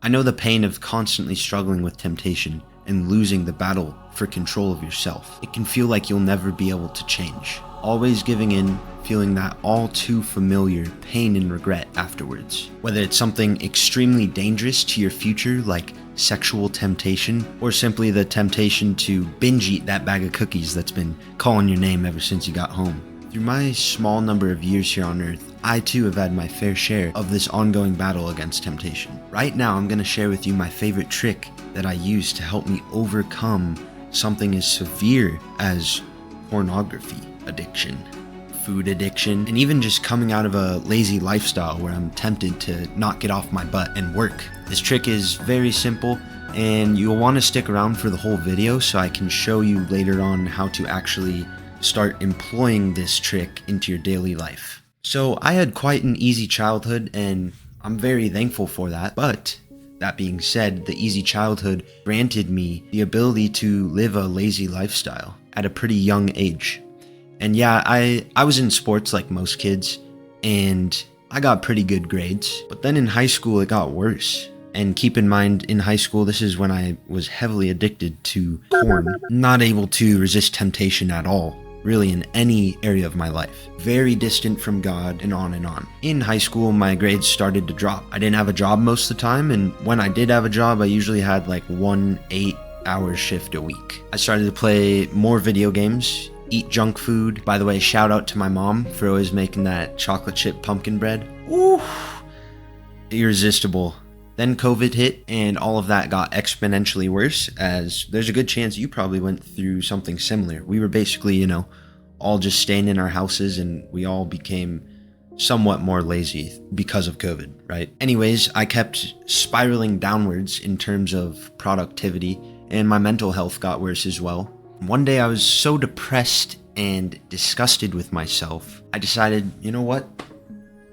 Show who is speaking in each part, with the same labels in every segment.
Speaker 1: I know the pain of constantly struggling with temptation and losing the battle for control of yourself. It can feel like you'll never be able to change. Always giving in, feeling that all too familiar pain and regret afterwards. Whether it's something extremely dangerous to your future like sexual temptation, or simply the temptation to binge eat that bag of cookies that's been calling your name ever since you got home. Through my small number of years here on earth, I too have had my fair share of this ongoing battle against temptation. Right now, I'm going to share with you my favorite trick that I use to help me overcome something as severe as pornography addiction, food addiction, and even just coming out of a lazy lifestyle where I'm tempted to not get off my butt and work. This trick is very simple, and you'll want to stick around for the whole video so I can show you later on how to actually start employing this trick into your daily life. So I had quite an easy childhood, and I'm very thankful for that. But that being said, the easy childhood granted me the ability to live a lazy lifestyle at a pretty young age. And yeah, I was in sports like most kids, and I got pretty good grades. But then in high school, it got worse. And keep in mind, in high school, this is when I was heavily addicted to porn, not able to resist temptation at all, really in any area of my life. Very distant from God, and on and on. In high school, my grades started to drop. I didn't have a job most of the time, and when I did have a job, I usually had like 1 8-hour shift a week. I started to play more video games, eat junk food. By the way, shout out to my mom for always making that chocolate chip pumpkin bread. Ooh, irresistible. Then COVID hit, and all of that got exponentially worse, as there's a good chance you probably went through something similar. We were basically, all just staying in our houses, and we all became somewhat more lazy because of COVID, right? Anyways, I kept spiraling downwards in terms of productivity, and my mental health got worse as well. One day I was so depressed and disgusted with myself, I decided, you know what?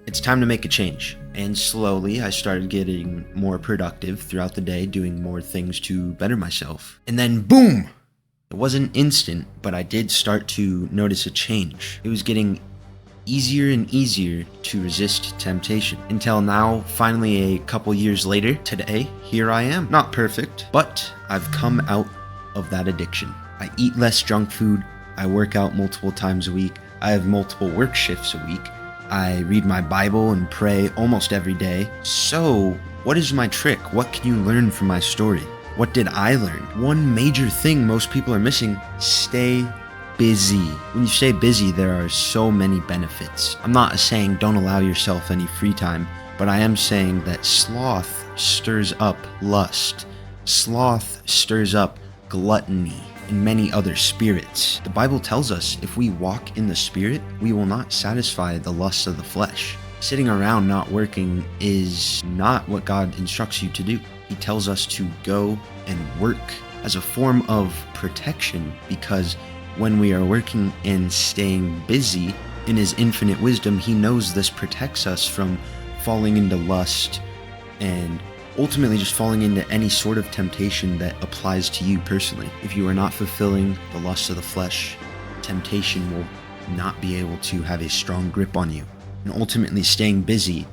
Speaker 1: It's time to make a change. And slowly I started getting more productive throughout the day, doing more things to better myself. And then boom! It wasn't instant, but I did start to notice a change. It was getting easier and easier to resist temptation. Until now, finally a couple years later, today, here I am. Not perfect, but I've come out of that addiction. I eat less junk food, I work out multiple times a week, I have multiple work shifts a week, I read my Bible and pray almost every day. So, what is my trick? What can you learn from my story? What did I learn? One major thing most people are missing: stay busy. When you stay busy, there are so many benefits. I'm not saying don't allow yourself any free time, but I am saying that sloth stirs up lust. Sloth stirs up gluttony and many other spirits. The Bible tells us if we walk in the Spirit, we will not satisfy the lusts of the flesh. Sitting around not working is not what God instructs you to do. He tells us to go and work as a form of protection, because when we are working and staying busy, in His infinite wisdom, He knows this protects us from falling into lust and ultimately just falling into any sort of temptation that applies to you personally. If you are not fulfilling the lusts of the flesh, temptation will not be able to have a strong grip on you. And ultimately, staying busy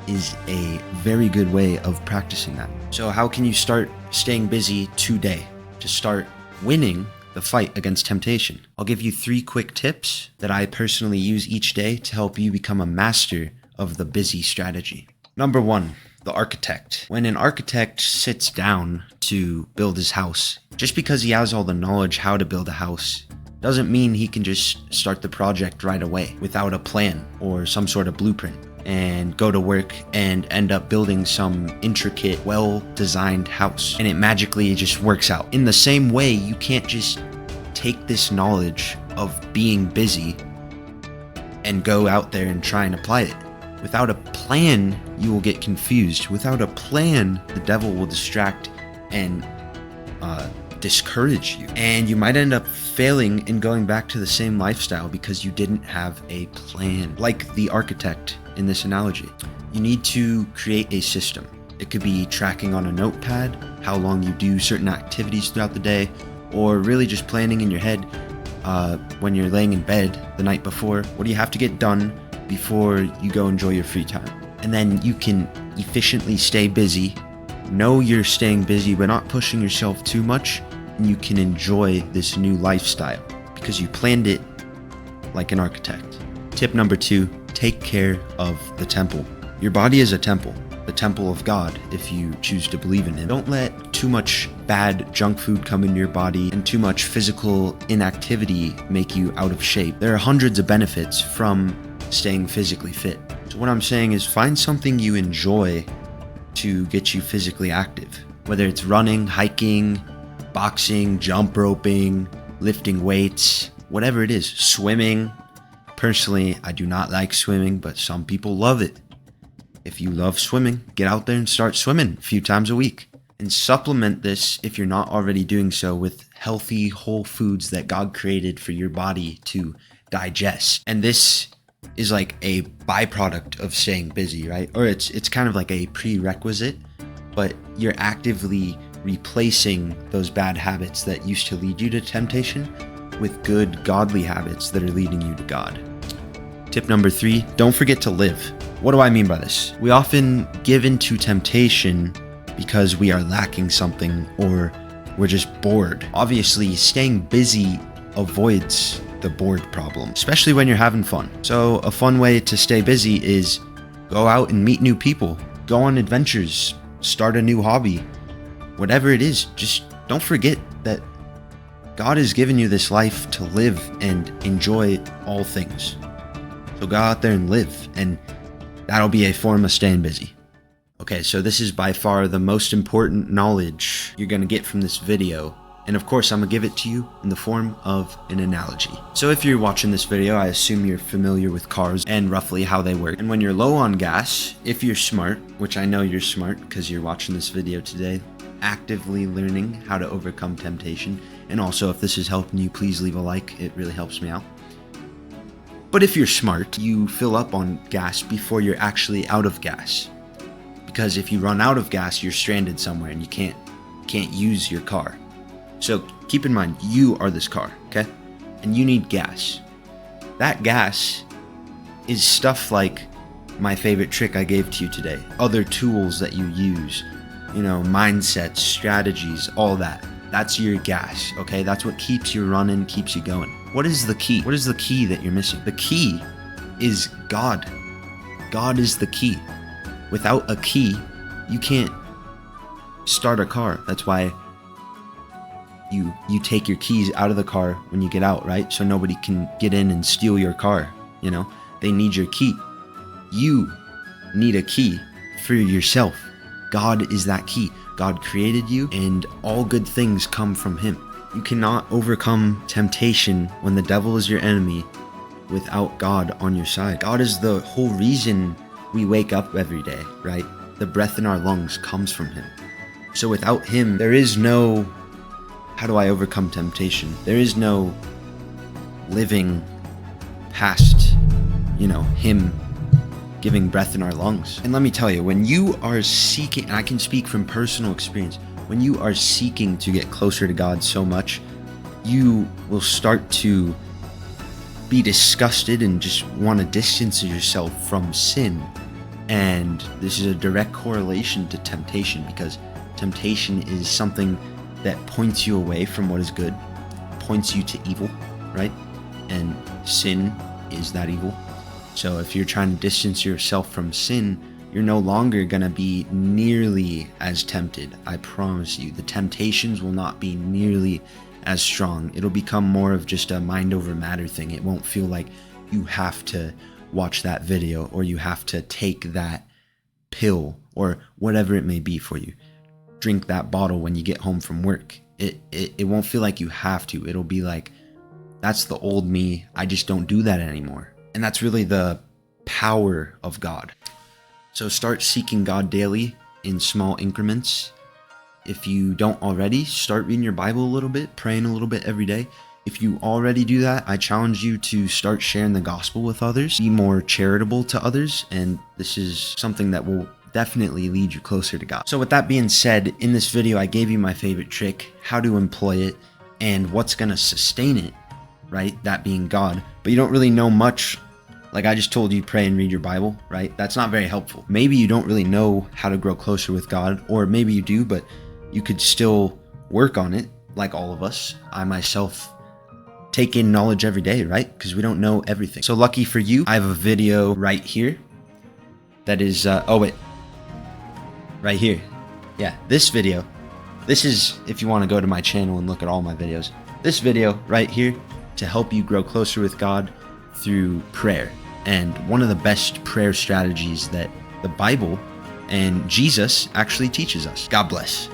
Speaker 1: is a very good way of practicing that. So how can you start staying busy today to start winning the fight against temptation? I'll give you 3 quick tips that I personally use each day to help you become a master of the busy strategy. Number 1, the architect. When an architect sits down to build his house, just because he has all the knowledge how to build a house doesn't mean he can just start the project right away without a plan or some sort of blueprint and go to work and end up building some intricate, well-designed house, and it magically just works out. In the same way, you can't just take this knowledge of being busy and go out there and try and apply it. Without a plan, you will get confused. Without a plan, the devil will distract and discourage you. And you might end up failing and going back to the same lifestyle because you didn't have a plan. Like the architect in this analogy, you need to create a system. It could be tracking on a notepad how long you do certain activities throughout the day, or really just planning in your head when you're laying in bed the night before, what do you have to get done before you go enjoy your free time? And then you can efficiently stay busy know you're staying busy but not pushing yourself too much, and you can enjoy this new lifestyle because you planned it like an architect. Tip number 2, take care of the temple. Your body is a temple, the temple of God, if you choose to believe in Him. Don't let too much bad junk food come into your body and too much physical inactivity make you out of shape. There are hundreds of benefits from staying physically fit. So what I'm saying is find something you enjoy to get you physically active. Whether it's running, hiking, boxing, jump roping, lifting weights, whatever it is, swimming. Personally, I do not like swimming, but some people love it. If you love swimming, get out there and start swimming a few times a week. And supplement this, if you're not already doing so, with healthy, whole foods that God created for your body to digest. And this is like a byproduct of staying busy, right? Or it's kind of like a prerequisite, but you're actively replacing those bad habits that used to lead you to temptation with good, godly habits that are leading you to God. Tip number 3, don't forget to live. What do I mean by this? We often give into temptation because we are lacking something or we're just bored. Obviously, staying busy avoids the bored problem, especially when you're having fun. So a fun way to stay busy is go out and meet new people, go on adventures, start a new hobby, whatever it is. Just don't forget that God has given you this life to live and enjoy all things. So go out there and live, and that'll be a form of staying busy. Okay, so this is by far the most important knowledge you're gonna get from this video. And of course, I'm gonna give it to you in the form of an analogy. So if you're watching this video, I assume you're familiar with cars and roughly how they work. And when you're low on gas, if you're smart, which I know you're smart because you're watching this video today, actively learning how to overcome temptation. And also, if this is helping you, please leave a like. It really helps me out. But if you're smart, you fill up on gas before you're actually out of gas. Because if you run out of gas, you're stranded somewhere and you can't use your car. So keep in mind, you are this car, okay? And you need gas. That gas is stuff like my favorite trick I gave to you today. Other tools that you use, mindsets, strategies, all that. That's your gas, okay? That's what keeps you running, keeps you going. What is the key? What is the key that you're missing? The key is God. God is the key. Without a key, you can't start a car. That's why you take your keys out of the car when you get out, right? So nobody can get in and steal your car, They need your key. You need a key for yourself. God is that key. God created you, and all good things come from Him. You cannot overcome temptation when the devil is your enemy without God on your side. God is the whole reason we wake up every day, right? The breath in our lungs comes from Him. So without Him, there is no, how do I overcome temptation? There is no living past, Him giving breath in our lungs. And let me tell you, when you are seeking, and I can speak from personal experience, when you are seeking to get closer to God so much, you will start to be disgusted and just want to distance yourself from sin. And this is a direct correlation to temptation, because temptation is something that points you away from what is good, points you to evil, right? And sin is that evil. So if you're trying to distance yourself from sin, you're no longer going to be nearly as tempted. I promise you, the temptations will not be nearly as strong. It'll become more of just a mind over matter thing. It won't feel like you have to watch that video or you have to take that pill or whatever it may be for you. Drink that bottle when you get home from work. It won't feel like you have to. It'll be like, that's the old me. I just don't do that anymore. And that's really the power of God. So start seeking God daily in small increments. If you don't already, start reading your Bible a little bit, praying a little bit every day. If you already do that, I challenge you to start sharing the gospel with others, be more charitable to others, and this is something that will definitely lead you closer to God. So with that being said, in this video, I gave you my favorite trick, how to employ it, and what's going to sustain it, right? That being God. But you don't really know much Like I just told you, pray and read your Bible, right? That's not very helpful. Maybe you don't really know how to grow closer with God, or maybe you do, but you could still work on it, like all of us. I myself take in knowledge every day, right? Because we don't know everything. So lucky for you, I have a video right here that is, right here. Yeah, this video. This is, if you want to go to my channel and look at all my videos, this video right here to help you grow closer with God through prayer. And one of the best prayer strategies that the Bible and Jesus actually teaches us. God bless.